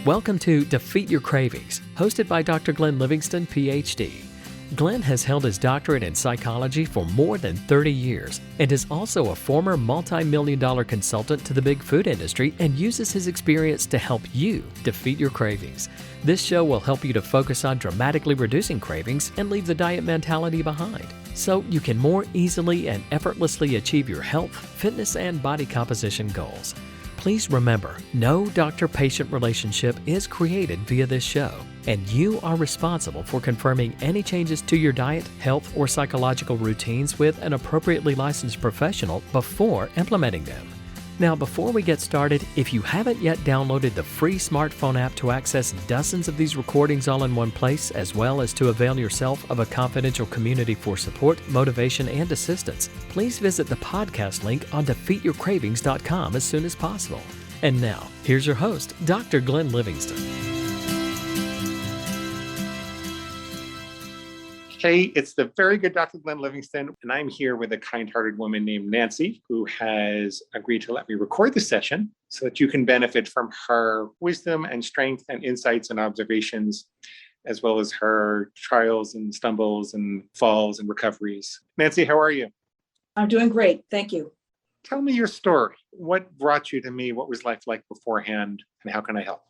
Welcome to Defeat Your Cravings, hosted by Dr. Glenn Livingston, PhD. Glenn has held his doctorate in psychology for more than 30 years and is also a former multi-million-dollar consultant to the big food industry and uses his experience to help you defeat your cravings. This show will help you to focus on dramatically reducing cravings and leave the diet mentality behind, so you can more easily and effortlessly achieve your health, fitness, and body composition goals. Please remember, no doctor-patient relationship is created via this show, and you are responsible for confirming any changes to your diet, health, or psychological routines with an appropriately licensed professional before implementing them. Now, before we get started, if you haven't yet downloaded the free smartphone app to access dozens of these recordings all in one place, as well as to avail yourself of a confidential community for support, motivation, and assistance, please visit the podcast link on defeatyourcravings.com as soon as possible. And now, here's your host, Dr. Glenn Livingston. Hey, it's the very good Dr. Glenn Livingston, and I'm here with a kind-hearted woman named Nancy, who has agreed to let me record the session so that you can benefit from her wisdom and strength and insights and observations, as well as her trials and stumbles and falls and recoveries. Nancy, how are you? I'm doing great. Thank you. Tell me your story. What brought you to me? What was life like beforehand, and how can I help?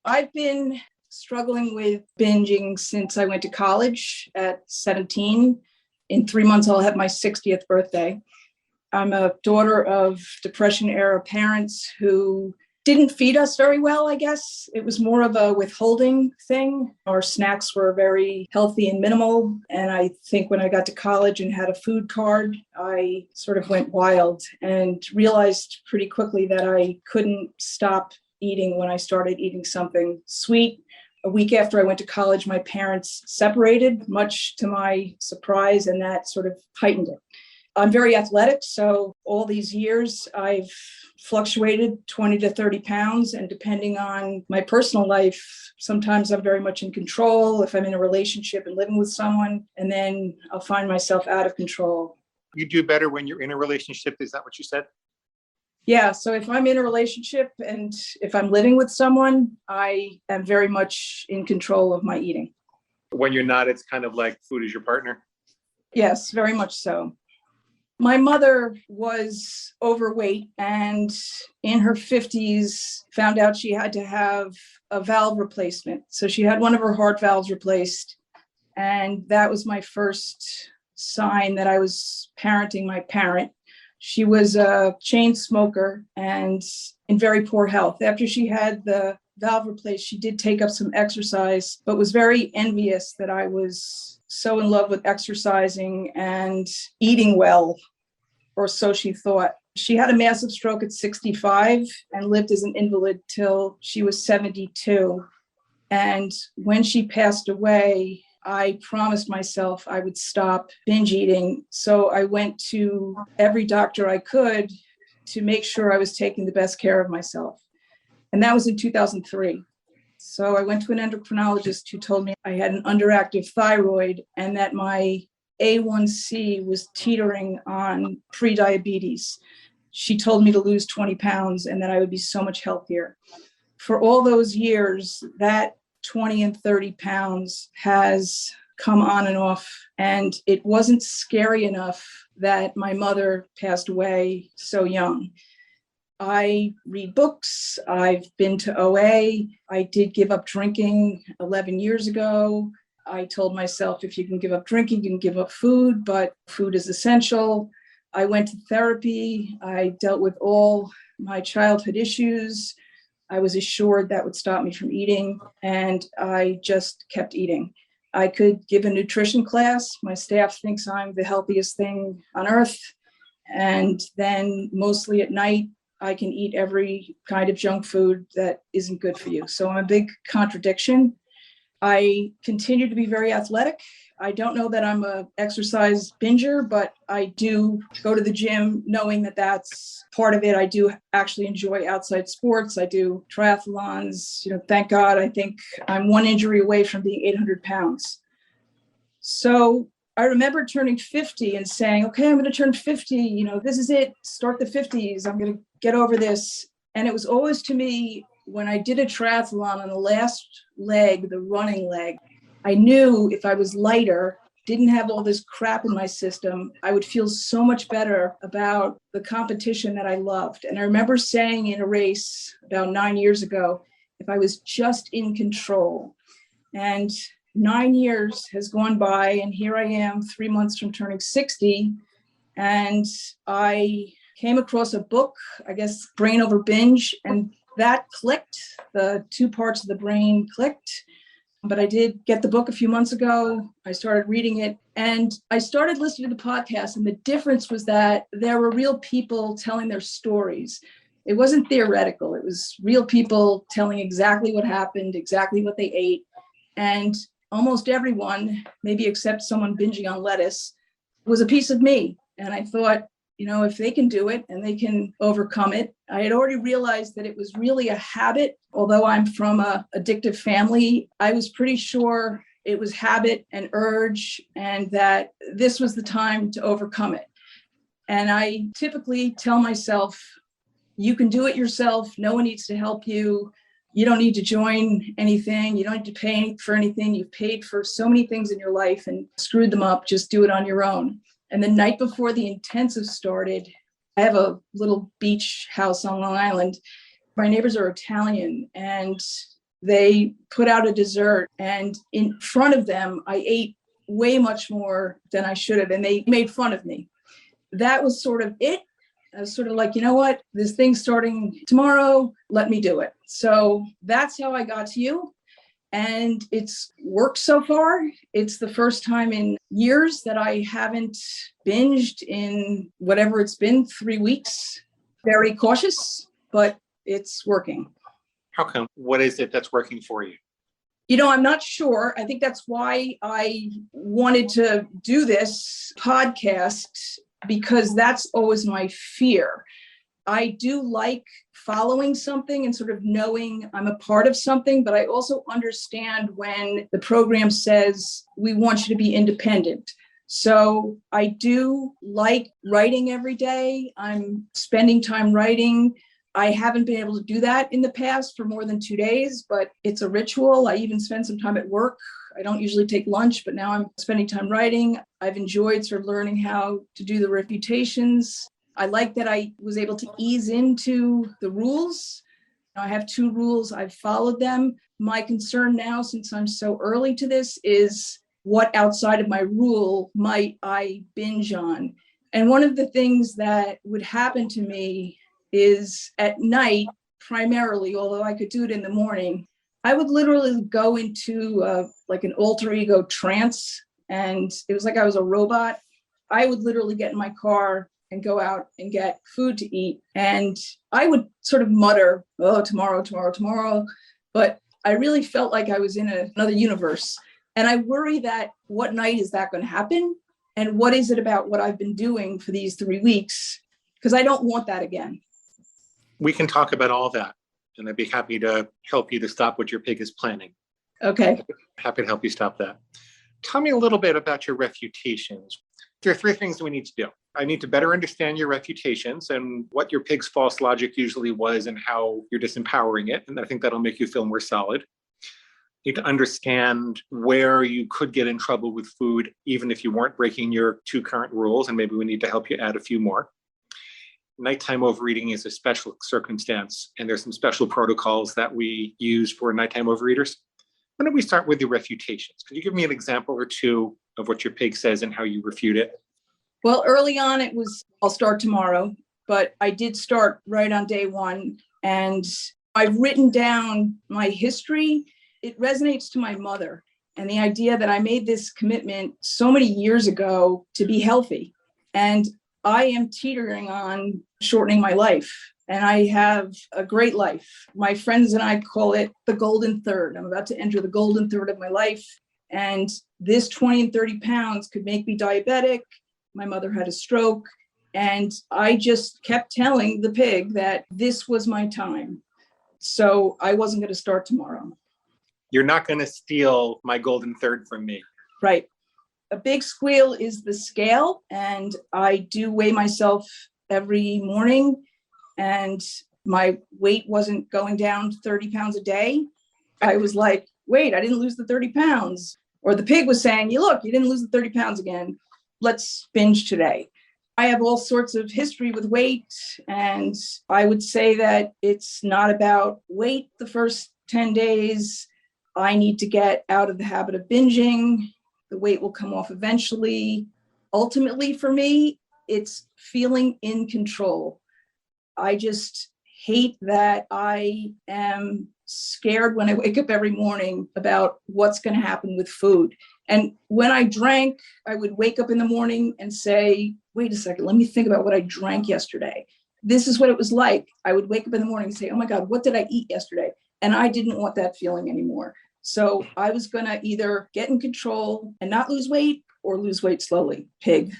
I've been struggling with binging since I went to college at 17. In 3 months, I'll have my 60th birthday. I'm a daughter of Depression-era parents who didn't feed us very well, I guess. It was more of a withholding thing. Our snacks were very healthy and minimal. And I think when I got to college and had a food card, I sort of went wild and realized pretty quickly that I couldn't stop eating when I started eating something sweet. A week after I went to college, my parents separated, much to my surprise, and that sort of heightened it. I'm very athletic, so all these years I've fluctuated 20 to 30 pounds, and depending on my personal life, sometimes I'm very much in control if I'm in a relationship and living with someone, and then I'll find myself out of control. You do better when you're in a relationship, is that what you said? Yeah, so if I'm in a relationship and if I'm living with someone, I am very much in control of my eating. When you're not, it's kind of like food is your partner? Yes, very much so. My mother was overweight and in her 50s found out she had to have a valve replacement. So she had one of her heart valves replaced. And that was my first sign that I was parenting my parent. She was a chain smoker and in very poor health. After she had the valve replaced, she did take up some exercise, but was very envious that I was so in love with exercising and eating well, or so she thought. She had a massive stroke at 65 and lived as an invalid till she was 72. And when she passed away, I promised myself I would stop binge eating. So I went to every doctor I could to make sure I was taking the best care of myself. And that was in 2003. So I went to an endocrinologist who told me I had an underactive thyroid and that my A1C was teetering on pre-diabetes. She told me to lose 20 pounds and that I would be so much healthier. For all those years, that 20 and 30 pounds has come on and off, and it wasn't scary enough that my mother passed away so young. I read books. I've been to OA. I did give up drinking 11 years ago. I told myself, if you can give up drinking, you can give up food, but food is essential. I went to therapy. I dealt with all my childhood issues. I was assured that would stop me from eating, and I just kept eating. I could give a nutrition class. My staff thinks I'm the healthiest thing on earth. And then mostly at night, I can eat every kind of junk food that isn't good for you. So I'm a big contradiction. I continue to be very athletic. I don't know that I'm a exercise binger, but I do go to the gym knowing that that's part of it. I do actually enjoy outside sports. I do triathlons. Thank God, I think I'm one injury away from being 800 pounds. So I remember turning 50 and saying, okay, I'm going to turn 50. This is it. Start the 50s. I'm going to get over this. And it was always to me when I did a triathlon on the last leg, the running leg, I knew if I was lighter, didn't have all this crap in my system, I would feel so much better about the competition that I loved. And I remember saying in a race about 9 years ago, if I was just in control. And 9 years has gone by, and here I am 3 months from turning 60. And I came across a book, I guess, Brain Over Binge, and that clicked. The two parts of the brain clicked. But I did get the book a few months ago. I started reading it, and I started listening to the podcast. And the difference was that there were real people telling their stories. It wasn't theoretical. It was real people telling exactly what happened, exactly what they ate. And almost everyone, maybe except someone binging on lettuce, was a piece of me. And I thought, if they can do it and they can overcome it. I had already realized that it was really a habit. Although I'm from an addictive family, I was pretty sure it was habit and urge, and that this was the time to overcome it. And I typically tell myself, you can do it yourself. No one needs to help you. You don't need to join anything. You don't need to pay for anything. You've paid for so many things in your life and screwed them up. Just do it on your own. And the night before the intensive started, I have a little beach house on Long Island. My neighbors are Italian, and they put out a dessert. And in front of them, I ate way much more than I should have. And they made fun of me. That was sort of it. I was sort of like, you know what? This thing's starting tomorrow. Let me do it. So that's how I got to you. And it's worked so far. It's the first time in years that I haven't binged in whatever it's been, 3 weeks. Very cautious, but it's working. How come? What is it that's working for you? I'm not sure. I think that's why I wanted to do this podcast, because that's always my fear. I do like following something and sort of knowing I'm a part of something, but I also understand when the program says we want you to be independent. So I do like writing every day. I'm spending time writing. I haven't been able to do that in the past for more than 2 days, but it's a ritual. I even spend some time at work. I don't usually take lunch, but now I'm spending time writing. I've enjoyed sort of learning how to do the refutations. I like that I was able to ease into the rules. I have 2 rules. I've followed them. My concern now, since I'm so early to this, is what outside of my rule might I binge on? And one of the things that would happen to me is at night, primarily, although I could do it in the morning, I would literally go into like an alter ego trance. And it was like I was a robot. I would literally get in my car and go out and get food to eat. And I would sort of mutter, oh, tomorrow, tomorrow, tomorrow. But I really felt like I was in another universe. And I worry that what night is that going to happen? And what is it about what I've been doing for these 3 weeks? Because I don't want that again. We can talk about all that, and I'd be happy to help you to stop what your pig is planning. Okay. Happy to help you stop that. Tell me a little bit about your refutations. There are 3 things that we need to do. I need to better understand your refutations and what your pig's false logic usually was and how you're disempowering it. And I think that'll make you feel more solid. You need to understand where you could get in trouble with food, even if you weren't breaking your 2 current rules. And maybe we need to help you add a few more. Nighttime overeating is a special circumstance, and there's some special protocols that we use for nighttime overeaters. Why don't we start with the refutations? Could you give me an example or 2 of what your pig says and how you refute it? Well, early on, it was, I'll start tomorrow, but I did start right on day 1. And I've written down my history. It resonates to my mother and the idea that I made this commitment so many years ago to be healthy. And I am teetering on shortening my life, and I have a great life. My friends and I call it the golden third. I'm about to enter the golden third of my life. And this 20 and 30 pounds could make me diabetic. My mother had a stroke. And I just kept telling the pig that this was my time. So I wasn't going to start tomorrow. You're not going to steal my golden third from me. Right. A big squeal is the scale, and I do weigh myself every morning. And My weight wasn't going down 30 pounds a day. I was like, wait, I didn't lose the 30 pounds. Or the pig was saying, you didn't lose the 30 pounds again. Let's binge today. I have all sorts of history with weight. And I would say that it's not about weight the first 10 days. I need to get out of the habit of binging. The weight will come off eventually. Ultimately, for me, it's feeling in control. I just hate that I am scared when I wake up every morning about what's going to happen with food. And when I drank, I would wake up in the morning and say, wait a second, let me think about what I drank yesterday. This is what it was like. I would wake up in the morning and say, oh my God, what did I eat yesterday? And I didn't want that feeling anymore. So I was going to either get in control and not lose weight or lose weight slowly. Pig.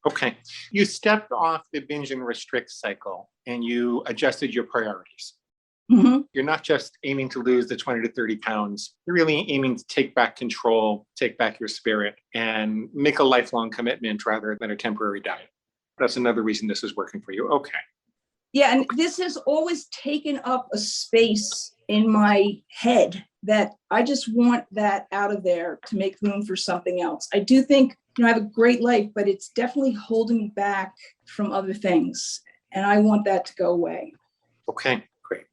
Okay. You stepped off the binge and restrict cycle and you adjusted your priorities. Mm-hmm. You're not just aiming to lose the 20 to 30 pounds. You're really aiming to take back control, take back your spirit, and make a lifelong commitment rather than a temporary diet. That's another reason this is working for you. Okay. Yeah, and this has always taken up a space in my head that I just want that out of there to make room for something else. I do think, I have a great life, but it's definitely holding me back from other things. And I want that to go away. Okay, great.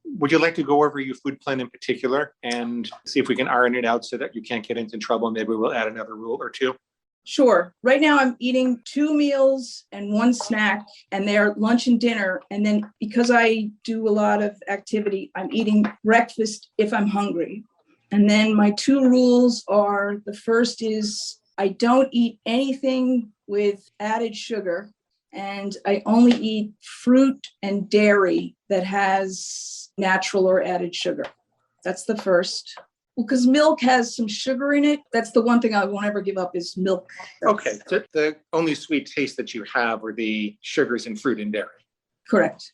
Would you like to go over your food plan in particular and see if we can iron it out so that you can't get into trouble? Maybe we'll add another rule or two. Sure. Right now I'm eating 2 meals and 1 snack, and they're lunch and dinner. And then because I do a lot of activity, I'm eating breakfast if I'm hungry. And then my 2 rules are, the first is I don't eat anything with added sugar, and I only eat fruit and dairy that has natural or added sugar. That's the first. Well, because milk has some sugar in it. That's the one thing I won't ever give up is milk. Okay. So the only sweet taste that you have are the sugars in fruit and dairy. Correct.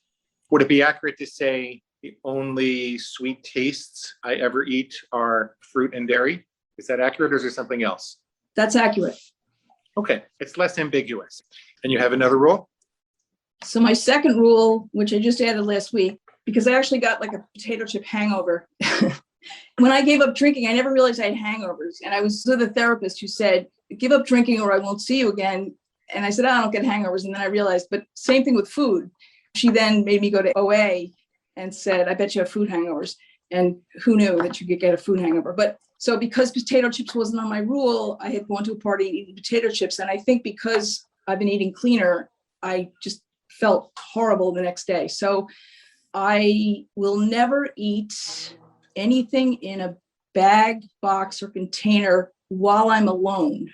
Would it be accurate to say the only sweet tastes I ever eat are fruit and dairy? Is that accurate or is there something else? That's accurate. Okay. It's less ambiguous. And you have another rule? So my second rule, which I just added last week, because I actually got like a potato chip hangover. When I gave up drinking, I never realized I had hangovers. And I was with a therapist who said, give up drinking or I won't see you again. And I said, I don't get hangovers. And then I realized, but same thing with food. She then made me go to OA and said, I bet you have food hangovers. And who knew that you could get a food hangover? But so because potato chips wasn't on my rule, I had gone to a party and eaten potato chips. And I think because I've been eating cleaner, I just felt horrible the next day. So I will never eat anything in a bag, box, or container while I'm alone.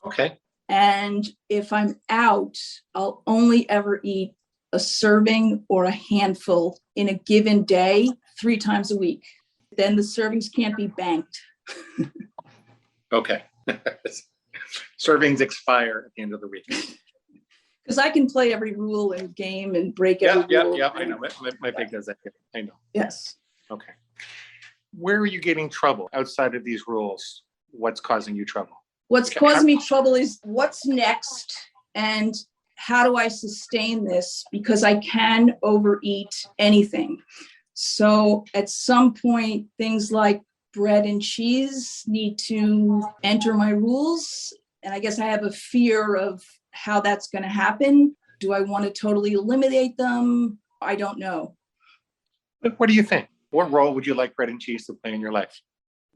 Okay. And if I'm out, I'll only ever eat a serving or a handful in a given day, 3 times a week. Then the servings can't be banked. Okay. Servings expire at the end of the week. Because I can play every rule and game and break every rule. Yeah, I know. My pig does that. I know. Yes. Okay. Where are you getting trouble outside of these rules? What's causing you trouble? What's causing me trouble is what's next and how do I sustain this? Because I can overeat anything. So at some point, things like bread and cheese need to enter my rules. And I guess I have a fear of how that's going to happen. Do I want to totally eliminate them? I don't know. What do you think? What role would you like bread and cheese to play in your life?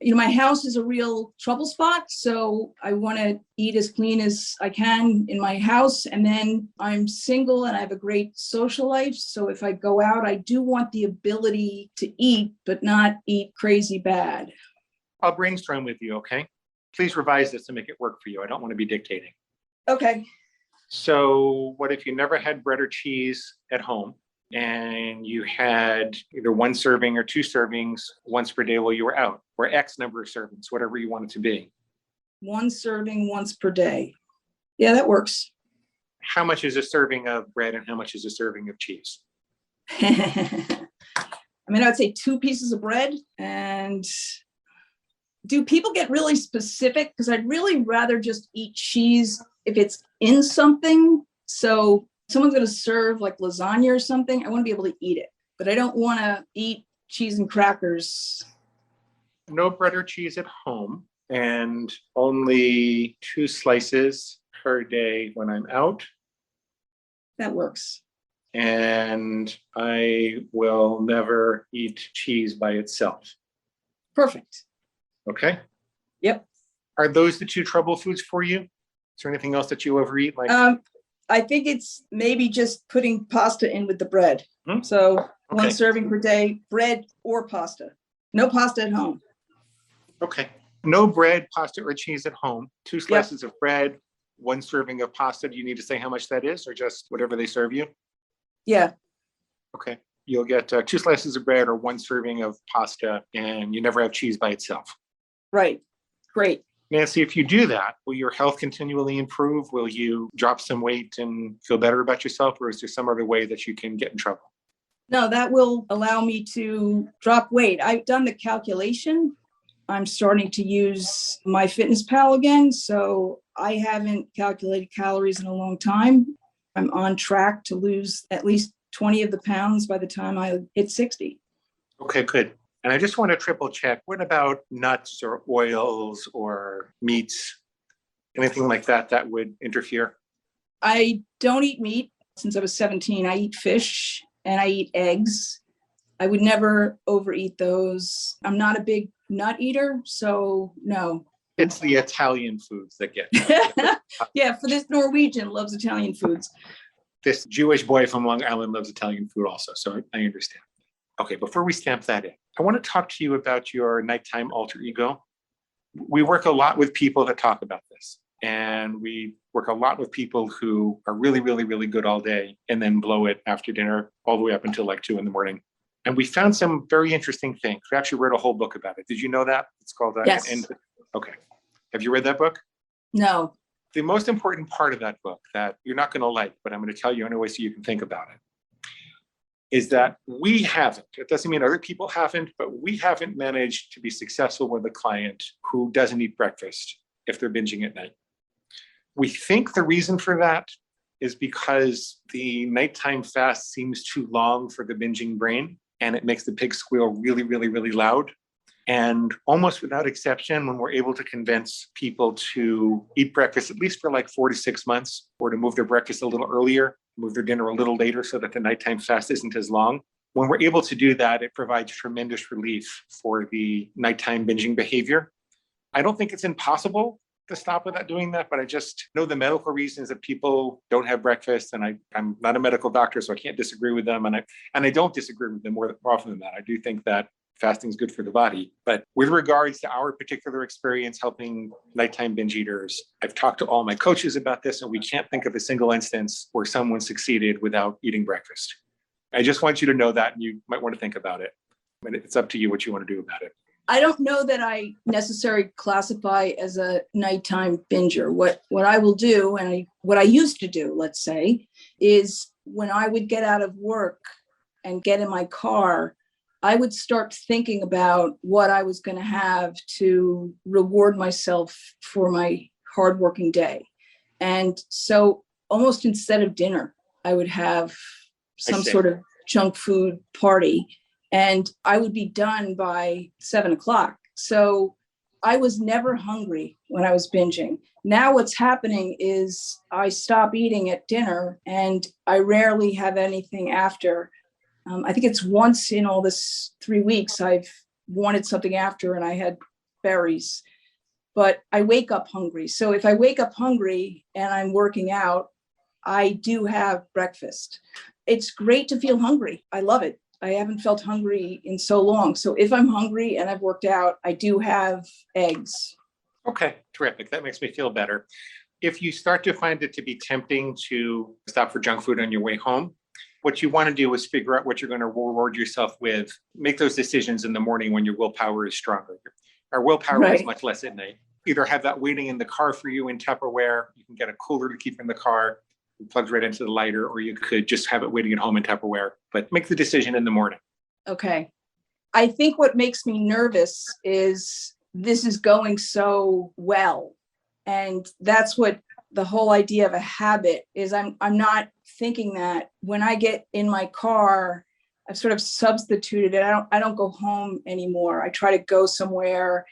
My house is a real trouble spot. So I want to eat as clean as I can in my house. And then I'm single and I have a great social life. So if I go out, I do want the ability to eat, but not eat crazy bad. I'll brainstorm with you, okay? Please revise this to make it work for you. I don't want to be dictating. Okay. So what if you never had bread or cheese at home and you had either 1 serving or 2 servings once per day while you were out, or X number of servings, whatever you want it to be? 1 serving once per day. Yeah, that works. How much is a serving of bread and how much is a serving of cheese? I mean, I would say 2 pieces of bread. And do people get really specific? Because I'd really rather just eat cheese if it's in something. So someone's going to serve like lasagna or something, I want to be able to eat it, but I don't want to eat cheese and crackers. No bread or cheese at home, and only 2 slices per day when I'm out. That works. And I will never eat cheese by itself. Perfect. Okay. Yep. Are those the 2 trouble foods for you? Is there anything else that you overeat? Like, I think it's maybe just putting pasta in with the bread. Hmm? So Okay. 1 serving per day, bread or pasta. No pasta at home. Okay. No bread, pasta, or cheese at home. 2 slices of bread, 1 serving of pasta. Do you need to say how much that is, or just whatever they serve you? Yeah. Okay. You'll get 2 slices of bread or 1 serving of pasta, and you never have cheese by itself. Right. Great. Nancy, if you do that, will your health continually improve? Will you drop some weight and feel better about yourself? Or is there some other way that you can get in trouble? No, that will allow me to drop weight. I've done the calculation. I'm starting to use MyFitnessPal again. So I haven't calculated calories in a long time. I'm on track to lose at least 20 of the pounds by the time I hit 60. Okay, good. And I just want to triple check. What about nuts or oils or meats? Anything like that that would interfere? I don't eat meat since I was 17. I eat fish and I eat eggs. I would never overeat those. I'm not a big nut eater, so no. It's the Italian foods that get Yeah, for this Norwegian loves Italian foods. This Jewish boy from Long Island loves Italian food also, so I understand. Okay, before we stamp that in, I want to talk to you about your nighttime alter ego. We work a lot with people that talk about this, and we work a lot with people who are really, really, really good all day and then blow it after dinner all the way up until like 2 a.m. And we found some very interesting things. We actually wrote a whole book about it. Did you know that? It's called Yes. Okay. Have you read that book? No. The most important part of that book that you're not going to like, but I'm going to tell you anyway so you can think about it, is that we haven't, it doesn't mean other people haven't, but we haven't managed to be successful with a client who doesn't eat breakfast if they're binging at night. We think the reason for that is because the nighttime fast seems too long for the binging brain, and it makes the pig squeal really, really, really loud. And almost without exception, when we're able to convince people to eat breakfast, at least for like 4 to 6 months, or to move their breakfast a little earlier, move their dinner a little later so that the nighttime fast isn't as long. When we're able to do that, it provides tremendous relief for the nighttime binging behavior. I don't think it's impossible to stop without doing that, but I just know the medical reasons that people don't have breakfast, and I'm not a medical doctor, so I can't disagree with them, and I don't disagree with them more often than that. I do think that fasting is good for the body. But with regards to our particular experience helping nighttime binge eaters, I've talked to all my coaches about this, and we can't think of a single instance where someone succeeded without eating breakfast. I just want you to know that, and you might want to think about it. I mean, it's up to you what you want to do about it. I don't know that I necessarily classify as a nighttime binger. What I will do, and what I used to do, let's say, is when I would get out of work and get in my car, I would start thinking about what I was going to have to reward myself for my hardworking day. And so almost instead of dinner, I would have some sort of junk food party, and I would be done by 7 o'clock. So I was never hungry when I was binging. Now what's happening is I stop eating at dinner and I rarely have anything after. I think it's once in all this 3 weeks I've wanted something after and I had berries, but I wake up hungry. So if I wake up hungry and I'm working out, I do have breakfast. It's great to feel hungry. I love it. I haven't felt hungry in so long. So if I'm hungry and I've worked out, I do have eggs. Okay, terrific. That makes me feel better. If you start to find it to be tempting to stop for junk food on your way home, what you want to do is figure out what you're going to reward yourself with. Make those decisions in the morning when your willpower is stronger. Our willpower is much less at night. Either have that waiting in the car for you in Tupperware. You can get a cooler to keep in the car. It plugs right into the lighter, or you could just have it waiting at home in Tupperware. But make the decision in the morning. Okay. I think what makes me nervous is this is going so well. And that's what the whole idea of a habit is I'm not thinking that when I get in my car, I've sort of substituted it. I don't go home anymore. I try to go somewhere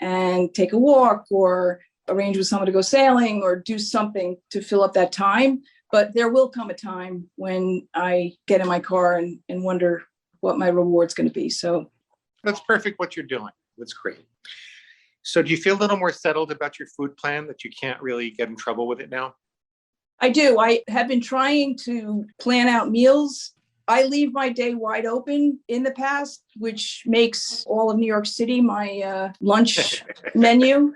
and take a walk or arrange with someone to go sailing or do something to fill up that time. But there will come a time when I get in my car and wonder what my reward's going to be. So that's perfect what you're doing. That's great. So do you feel a little more settled about your food plan, that you can't really get in trouble with it now? I do. I have been trying to plan out meals. I leave my day wide open in the past, which makes all of New York City my lunch menu.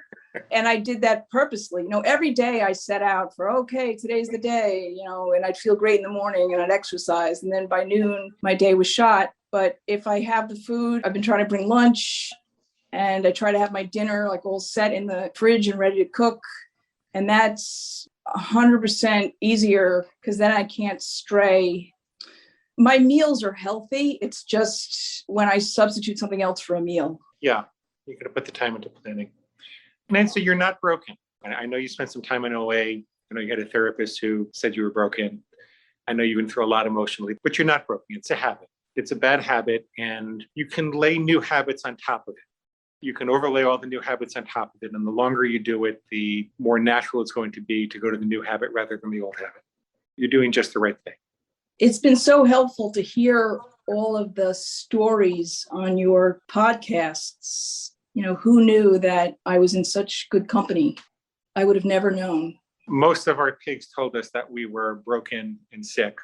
And I did that purposely. Every day I set out for, okay, today's the day, and I'd feel great in the morning and I'd exercise. And then by noon, my day was shot. But if I have the food, I've been trying to bring lunch and I try to have my dinner like all set in the fridge and ready to cook. And that's 100% easier because then I can't stray. My meals are healthy. It's just when I substitute something else for a meal. Yeah, you got to put the time into planning. Nancy, you're not broken. I know you spent some time in OA. I know you had a therapist who said you were broken. I know you've been through a lot emotionally, but you're not broken. It's a habit. It's a bad habit, and you can lay new habits on top of it. You can overlay all the new habits on top of it, and the longer you do it, the more natural it's going to be to go to the new habit rather than the old habit. You're doing just the right thing. It's been so helpful to hear all of the stories on your podcasts. Who knew that I was in such good company? I would have never known. Most of our pigs told us that we were broken and sick,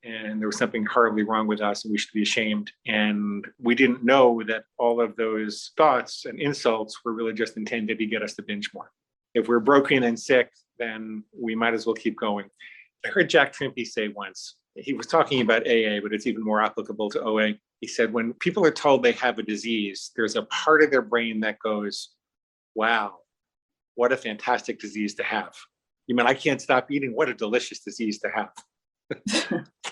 and there was something horribly wrong with us and we should be ashamed. And we didn't know that all of those thoughts and insults were really just intended to get us to binge more. If we're broken and sick, then we might as well keep going. I heard Jack Trimpey say once, he was talking about AA, but it's even more applicable to OA. He said, when people are told they have a disease, there's a part of their brain that goes, wow, what a fantastic disease to have. You mean I can't stop eating? What a delicious disease to have.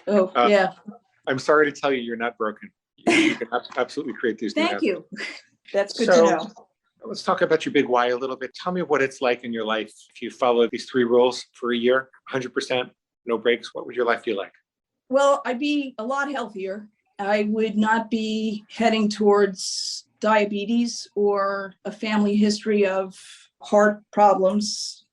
Yeah. I'm sorry to tell you, you're not broken. You can absolutely create these new habits. Thank you. That's good to know. Let's talk about your big why a little bit. Tell me what it's like in your life if you follow these 3 rules for a year, 100%, no breaks. What would your life be like? Well, I'd be a lot healthier. I would not be heading towards diabetes or a family history of heart problems.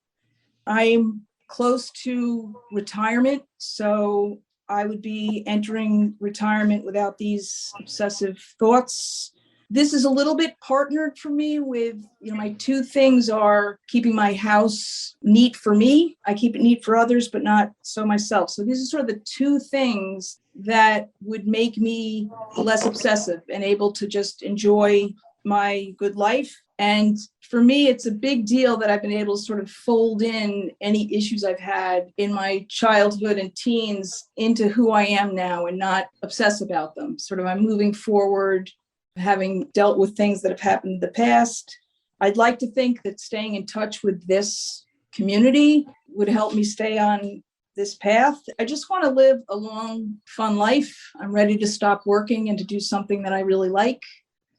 I'm close to retirement, so I would be entering retirement without these obsessive thoughts. This is a little bit partnered for me with, my 2 things are keeping my house neat for me. I keep it neat for others, but not so myself. So these are sort of the 2 things that would make me less obsessive and able to just enjoy my good life. And for me, it's a big deal that I've been able to sort of fold in any issues I've had in my childhood and teens into who I am now and not obsess about them. Sort of I'm moving forward, having dealt with things that have happened in the past. I'd like to think that staying in touch with this community would help me stay on this path. I just want to live a long, fun life. I'm ready to stop working and to do something that I really like.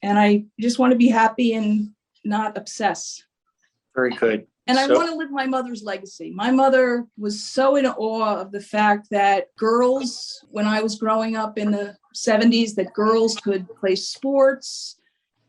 And I just want to be happy and not obsess. Very good. And I want to live my mother's legacy. My mother was so in awe of the fact that girls, when I was growing up in the 70s, that girls could play sports.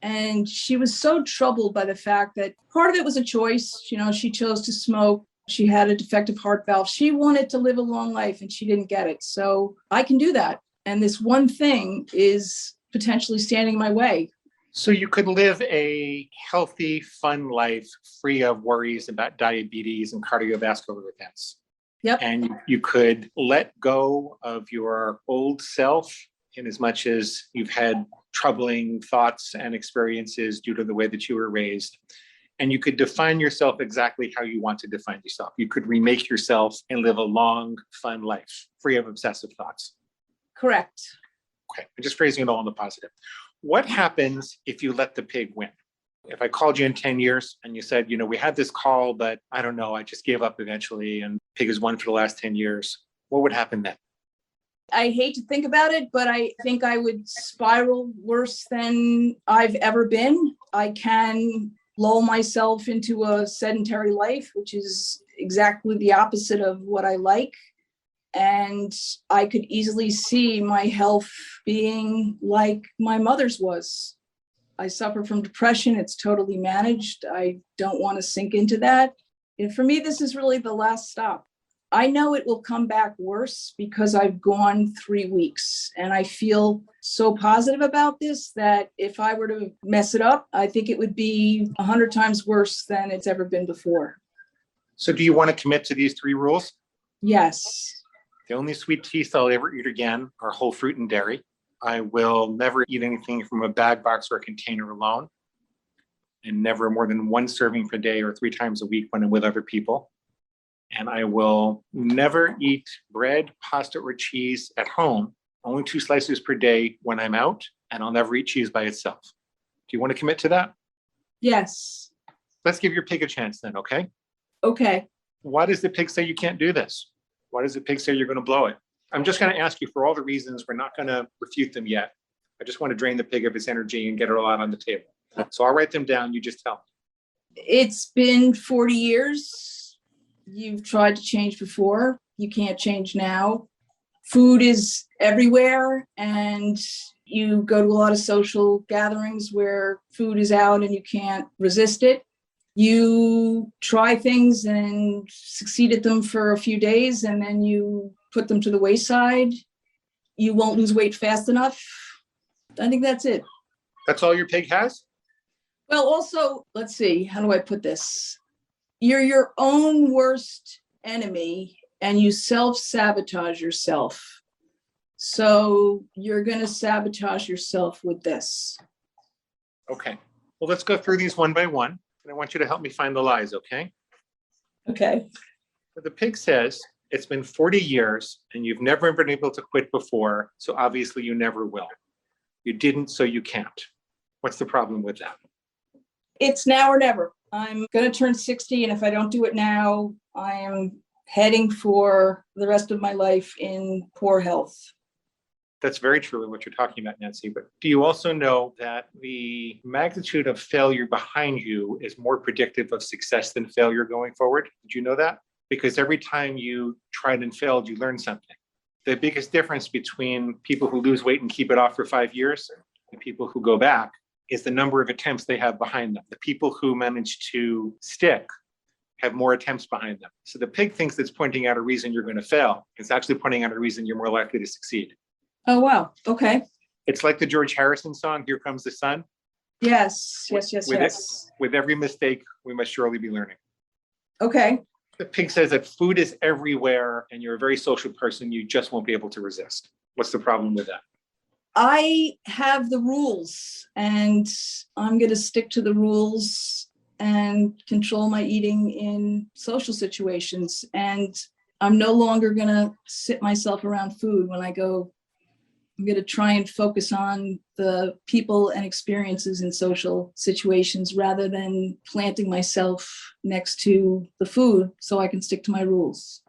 And she was so troubled by the fact that part of it was a choice. She chose to smoke. She had a defective heart valve. She wanted to live a long life and she didn't get it. So I can do that. And this one thing is potentially standing in my way. So you could live a healthy, fun life free of worries about diabetes and cardiovascular events. Yep. And you could let go of your old self in as much as you've had troubling thoughts and experiences due to the way that you were raised. And you could define yourself exactly how you want to define yourself. You could remake yourself and live a long, fun life free of obsessive thoughts. Correct. Okay, I'm just phrasing it all in the positive. What happens if you let the pig win? If I called you in 10 years and you said, we had this call, but I don't know, I just gave up eventually and pig has won for the last 10 years, what would happen then? I hate to think about it, but I think I would spiral worse than I've ever been. I can lull myself into a sedentary life, which is exactly the opposite of what I like. And I could easily see my health being like my mother's was. I suffer from depression. It's totally managed. I don't want to sink into that. And for me, this is really the last stop. I know it will come back worse because I've gone 3 weeks and I feel so positive about this that if I were to mess it up, I think it would be 100 times worse than it's ever been before. So do you want to commit to these 3 rules? Yes. The only sweet teas I'll ever eat again are whole fruit and dairy. I will never eat anything from a bag, box, or a container alone, and never more than 1 serving per day or 3 times a week when I'm with other people. And I will never eat bread, pasta, or cheese at home, only 2 slices per day when I'm out, and I'll never eat cheese by itself. Do you want to commit to that? Yes. Let's give your pig a chance then, okay? Okay. Why does the pig say you can't do this? Why does the pig say you're going to blow it? I'm just going to ask you for all the reasons. We're not going to refute them yet. I just want to drain the pig of its energy and get it all out on the table. So I'll write them down. You just tell me. It's been 40 years. You've tried to change before. You can't change now. Food is everywhere, and you go to a lot of social gatherings where food is out and you can't resist it. You try things and succeed at them for a few days, and then you put them to the wayside. You won't lose weight fast enough. I think that's it. That's all your pig has? Well, also, let's see, how do I put this? You're your own worst enemy and you self-sabotage yourself. So you're going to sabotage yourself with this. Okay. Well, let's go through these one by one. And I want you to help me find the lies, okay? Okay. But the pig says it's been 40 years and you've never been able to quit before, so obviously you never will. You didn't, so you can't. What's the problem with that? It's now or never. I'm going to turn 60, and if I don't do it now, I am heading for the rest of my life in poor health. That's very true in what you're talking about, Nancy. But do you also know that the magnitude of failure behind you is more predictive of success than failure going forward? Did you know that? Because every time you tried and failed, you learned something. The biggest difference between people who lose weight and keep it off for 5 years and people who go back is the number of attempts they have behind them. The people who manage to stick have more attempts behind them. So the pig thinks it's pointing out a reason you're going to fail. It's actually pointing out a reason you're more likely to succeed. Oh, wow. Okay. It's like the George Harrison song, Here Comes the Sun. Yes. With every mistake, we must surely be learning. Okay. The pig says that food is everywhere and you're a very social person. You just won't be able to resist. What's the problem with that? I have the rules and I'm going to stick to the rules and control my eating in social situations. And I'm no longer going to sit myself around food when I go. I'm going to try and focus on the people and experiences in social situations rather than planting myself next to the food so I can stick to my rules.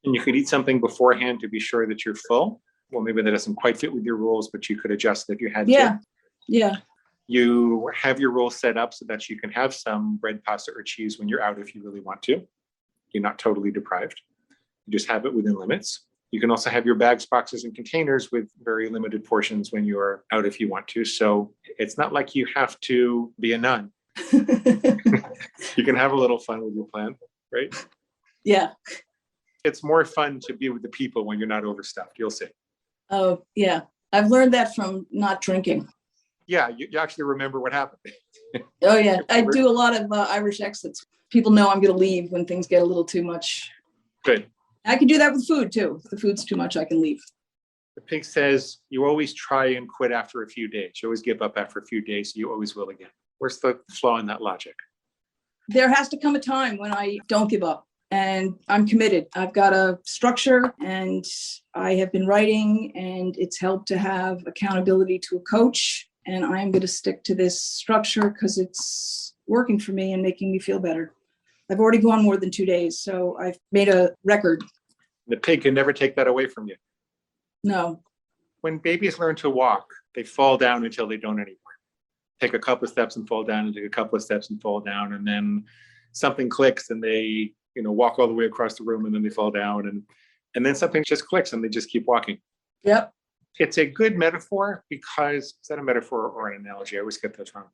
And you could eat something beforehand to be sure that you're full. Well, maybe that doesn't quite fit with your rules, but you could adjust if you had to. Yeah. You have your rules set up so that you can have some bread, pasta, or cheese when you're out if you really want to. You're not totally deprived. You just have it within limits. You can also have your bags, boxes, and containers with very limited portions when you're out if you want to. So it's not like you have to be a nun. You can have a little fun with your plan, right? Yeah. It's more fun to be with the people when you're not overstuffed. You'll see. Oh, yeah. I've learned that from not drinking. Yeah, you actually remember what happened. Oh, yeah. I do a lot of Irish exits. People know I'm going to leave when things get a little too much. Good. I can do that with food, too. If the food's too much, I can leave. The pig says you always try and quit after a few days. You always give up after a few days. So you always will again. Where's the flaw in that logic? There has to come a time when I don't give up. And I'm committed. I've got a structure and I have been writing, and it's helped to have accountability to a coach. And I'm going to stick to this structure because it's working for me and making me feel better. I've already gone more than 2 days, so I've made a record. The pig can never take that away from you. No. When babies learn to walk, they fall down until they don't anymore. Take a couple of steps and fall down, and take a couple of steps and fall down, and then something clicks and they walk all the way across the room and then they fall down and then something just clicks and they just keep walking. Yep. It's a good metaphor because, is that a metaphor or an analogy? I always get those wrong.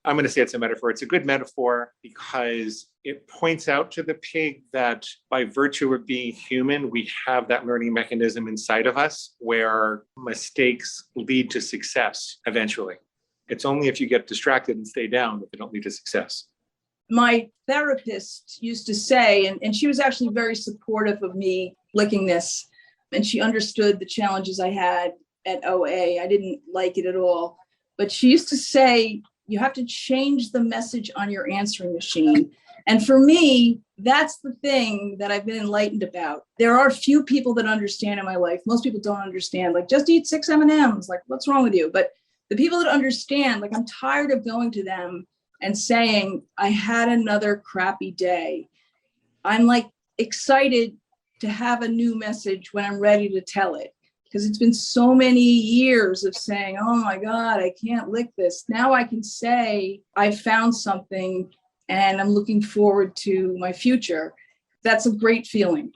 I'm going to say it's a metaphor. It's a good metaphor because it points out to the pig that by virtue of being human, we have that learning mechanism inside of us where mistakes lead to success eventually. It's only if you get distracted and stay down that they don't lead to success. My therapist used to say, and she was actually very supportive of me licking this, and she understood the challenges I had at OA. I didn't like it at all. But she used to say, you have to change the message on your answering machine. And for me, that's the thing that I've been enlightened about. There are few people that understand in my life. Most people don't understand, like, just eat 6 M&Ms. Like, what's wrong with you? But the people that understand, like, I'm tired of going to them and saying, I had another crappy day. I'm like excited to have a new message when I'm ready to tell it. Because it's been so many years of saying, oh my God, I can't lick this. Now I can say I found something and I'm looking forward to my future. That's a great feeling.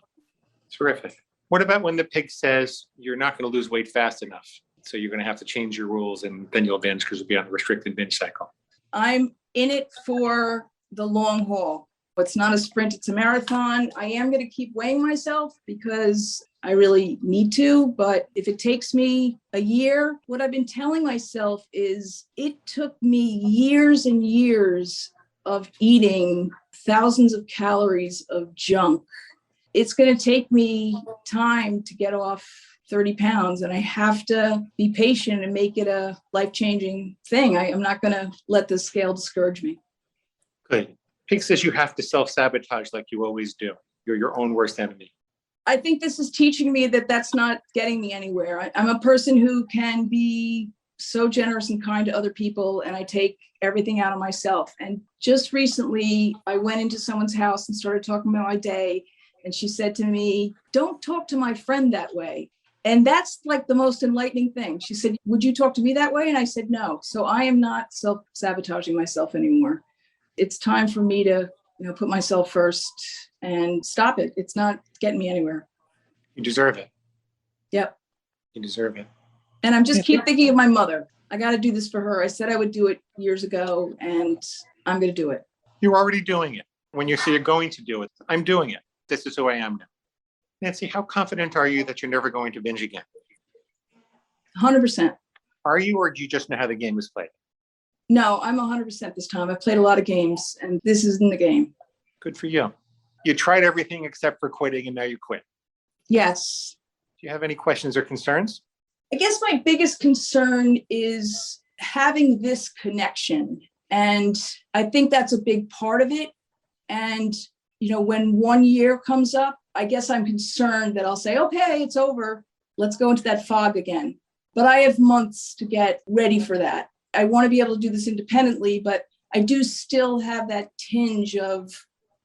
Terrific. What about when the pig says you're not going to lose weight fast enough? So you're going to have to change your rules and then you'll binge because you'll be on a restricted binge cycle. I'm in it for the long haul. It's not a sprint, it's a marathon. I am going to keep weighing myself because I really need to, but if it takes me a year, what I've been telling myself is it took me years and years of eating thousands of calories of junk. It's going to take me time to get off 30 pounds, and I have to be patient and make it a life-changing thing. I'm not going to let the scale discourage me. Good. Pig says you have to self-sabotage like you always do. You're your own worst enemy. I think this is teaching me that that's not getting me anywhere. I'm a person who can be so generous and kind to other people, and I take everything out of myself. And just recently, I went into someone's house and started talking about my day, and she said to me, don't talk to my friend that way. And that's like the most enlightening thing. She said, would you talk to me that way? And I said, no. So I am not self-sabotaging myself anymore. It's time for me to, put myself first and stop it. It's not getting me anywhere. You deserve it. Yep. You deserve it. And I'm just keep thinking of my mother. I got to do this for her. I said I would do it years ago, and I'm going to do it. You're already doing it. When you say you're going to do it, I'm doing it. This is who I am now. Nancy, how confident are you that you're never going to binge again? 100%. Are you, or do you just know how the game is played? No, I'm 100% this time. I've played a lot of games, and this isn't the game. Good for you. You tried everything except for quitting, and now you quit. Yes. Do you have any questions or concerns? I guess my biggest concern is having this connection. And I think that's a big part of it. And, when 1 year comes up, I guess I'm concerned that I'll say, okay, it's over. Let's go into that fog again. But I have months to get ready for that. I want to be able to do this independently, but I do still have that tinge of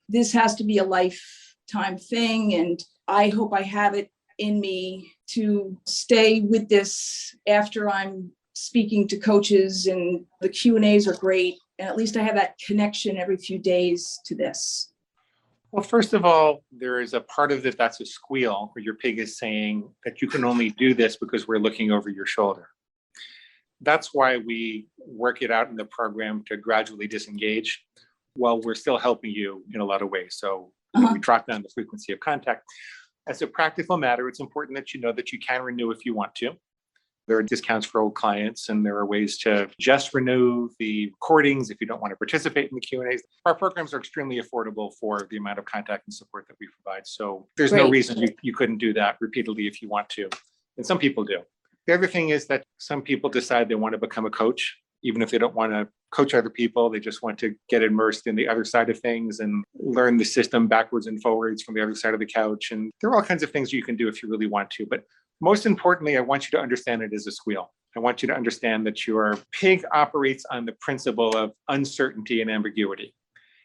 this has to be a lifetime thing. And I hope I have it in me to stay with this after I'm speaking to coaches, and the Q&As are great. And at least I have that connection every few days to this. Well, first of all, there is a part of it that's a squeal where your pig is saying that you can only do this because we're looking over your shoulder. That's why we work it out in the program to gradually disengage while we're still helping you in a lot of ways. So we drop down the frequency of contact. As a practical matter, it's important that you know that you can renew if you want to. There are discounts for old clients, and there are ways to just renew the recordings if you don't want to participate in the Q&As. Our programs are extremely affordable for the amount of contact and support that we provide. So there's no reason you couldn't do that repeatedly if you want to. And some people do. The other thing is that some people decide they want to become a coach, even if they don't want to coach other people. They just want to get immersed in the other side of things and learn the system backwards and forwards from the other side of the couch. And there are all kinds of things you can do if you really want to. But most importantly, I want you to understand it as a squeal. I want you to understand that your pig operates on the principle of uncertainty and ambiguity.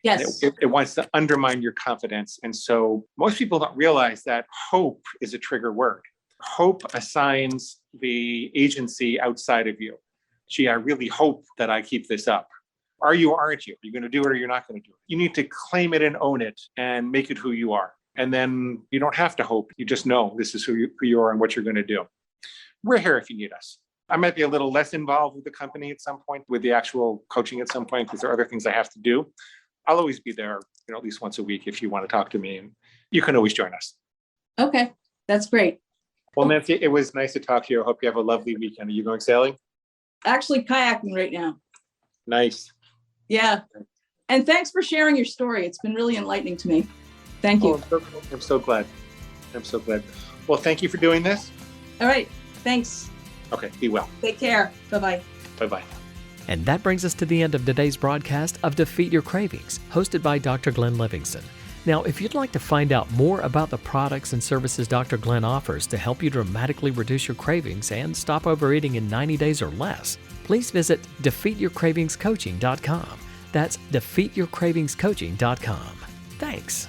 Yes. It wants to undermine your confidence. And so most people don't realize that hope is a trigger word. Hope assigns the agency outside of you. Gee, I really hope that I keep this up. Are you or aren't you? Are you going to do it or you're not going to do it? You need to claim it and own it and make it who you are. And then you don't have to hope. You just know this is who you are and what you're going to do. We're here if you need us. I might be a little less involved with the company at some point, with the actual coaching at some point, because there are other things I have to do. I'll always be there, at least once a week if you want to talk to me. And you can always join us. Okay, that's great. Well, Nancy, it was nice to talk to you. I hope you have a lovely weekend. Are you going sailing? Actually, kayaking right now. Nice. Yeah. And thanks for sharing your story. It's been really enlightening to me. Thank you. I'm so glad. I'm so glad. Well, thank you for doing this. All right. Thanks. Okay. Be well. Take care. Bye-bye. Bye-bye. And that brings us to the end of today's broadcast of Defeat Your Cravings, hosted by Dr. Glenn Livingston. Now, if you'd like to find out more about the products and services Dr. Glenn offers to help you dramatically reduce your cravings and stop overeating in 90 days or less, please visit defeatyourcravingscoaching.com. That's defeatyourcravingscoaching.com. Thanks.